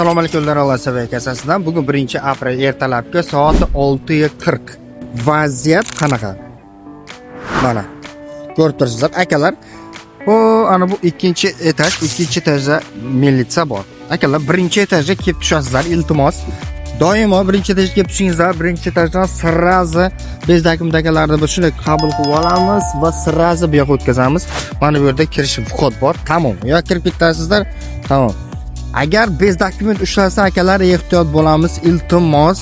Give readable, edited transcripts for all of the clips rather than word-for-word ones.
Assalomu alaykum Lavasabay kasasidan. Bugun 1-aprel ertalabki soat 6:40. Vaziyat qanaqa? Mana ko'rib turibsizlar akalar. Ana bu ikkinchi etajda militsiya bor. Akalar, birinchi etajga kelib tushasizlar, iltimos. Doimo birinchi etajga kelib tushingizlar. Birinchi etajdan sirazi bezdagi-mudakalarni bir shunday qabul qilib olamiz va sirazi bu yoqqa o'tkazamiz. Mana bu yerda kirish vxod bor. Tamom. Yo kirib ketasizlar. Tamom. Agar bez dokument ushlasa akalar, ehtiyot bo'lamiz, iltimos.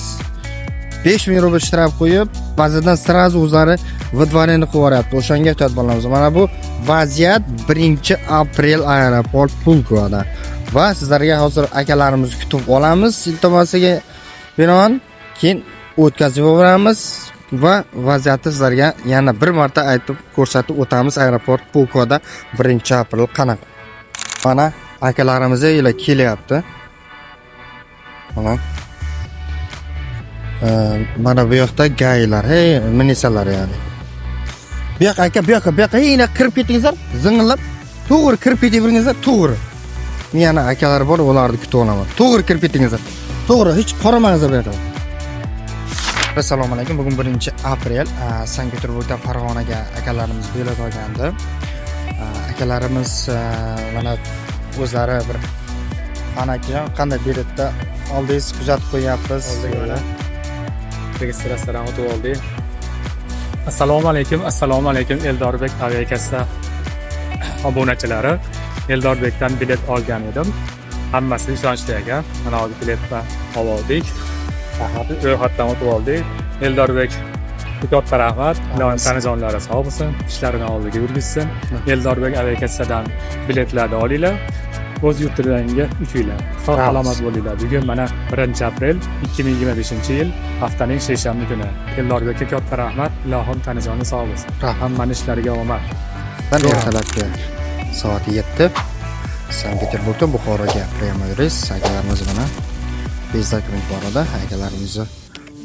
5000 rubl shtraf qo'yib, bazadan sirazi o'zlari vidvareni qilib yuboryapti. O'shanga ehtiyot bo'lamiz. Mana bu vaziyat 1-aprel aeroport Pulkoda. Va sizlarga hozir akalarimizni kutib olamiz. Iltimosiga binoan keyin o'tkazib yuboramiz va vaziyatni sizlarga yana bir marta aytib ko'rsatib o'tamiz. Aeroport Pulkoda 1-aprel qanaqa. Mana akalarimiz ila kelyapti. Mana bu yoqda gaylar, militsiyalar ya'ni. Bu yoq aka, bu yoqqa yana kirib ketingizlar, zing'illab, to'g'ri kirib ketaveringizlar, to'g'ri. Men yana akalar bor, ularni kutib olaman. To'g'ri kirib ketingizlar. To'g'ri, hech qaramangizlar bu yoqqa. Assalomu alaykum. Bugun 1-aprel, Sankt-Peterburgdan Farg'onaga akalarimiz bilet olgandi. Akalarimiz mana o'zlari bir anajon qanday biletda oldingiz kuzatib qo'yapmiz. Registratsiyadan o'tib oldik. Assalomu alaykum Eldorbek aviakassa obunachilari. Eldorbekdan bilet olgan edim. Hammasi ishonchli ekan. Mana hozir biletni oldik. Ro'yxatdan o'tib oldik. Eldorbek katta rahmat. Ilohim tanajonlari sog' bo'lsin, ishlarini oldiga yurgizsin. Eldorbek aviakassadan biletlarni olinglar. O'z yurtingizga uchinglar. Sog' salomat bo'linglar. Bugun mana 1-aprel 2025-yil haftaning seshanba kuni. Eldorbekka katta rahmat. Ilohim tanajonni sog' bo'lsin. Hammaning ishlariga omad. Ertalabki soat 7 Sankt-Peterburgdan Buxoroga premyer reys akalarimiz bilan bez dokument borada akalarimizni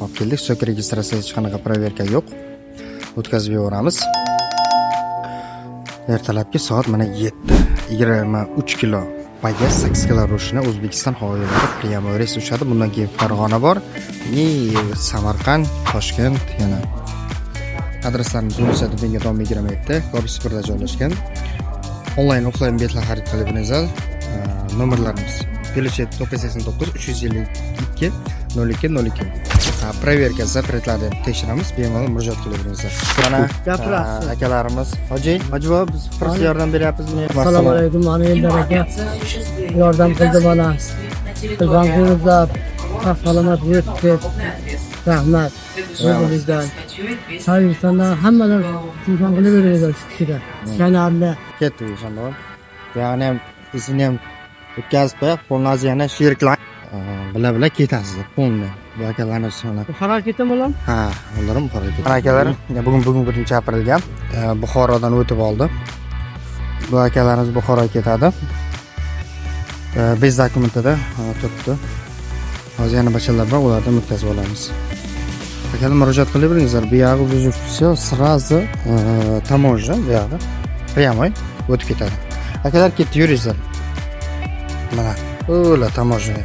olib keldik. So'k registratsiya hech qanaqa proverka yo'q. O'tkazib yuboramiz. Ertalabki soat mana 7. 23 kilo bagaj 8 kilo rushni O'zbekiston havo yo'llari premyer reys uchadi. Bundan keyin Farg'ona bor, Samarqand, Toshkent yana adreslarimiz Yunusobod Bengadon 27 korpus 1da joylashgan. Onlayn offlayn biletlar xarid qilibingizlar. Nomerlarimiz +7 989 352 0202. Proverkasi biletlarni tekshiramiz, bemalol murojaat qilaveringizlar. Mana akalarimiz Hoji bobo biz first yordam beryapmizmi? Assalomu alaykum, mana Eldor aka yordam qildi mana. Bizlar salomat yurtib. Rahmat. O'zimizdan. Sayyohlardan hammalar shundan qilaveradi chiqishda. Kanalda ketdi o'shanda. Ya'ni ham izini ham o'tkazib qo'yib, qo'lnazni yana sherklan bila ketasiz. Qo'lni. Bu akalarni sana. haraketim bilan? Ha, ular ham harakat. Mana akalar, bugun 1-aprelga Buxorodan o'tib oldi. Bu akalarimiz Buxoroga ketadi. Bez dokumentida turibdi. Hozir yana bachalalar bor, ulardan o'tkazib olamiz. Akalar murojaat qilaveringizlar. Bu yog'i все сразу tamoja bu yog'i. Прямой o'tib ketadi. Akalar ketdi, yuringizlar. Mana, o'la tamoja.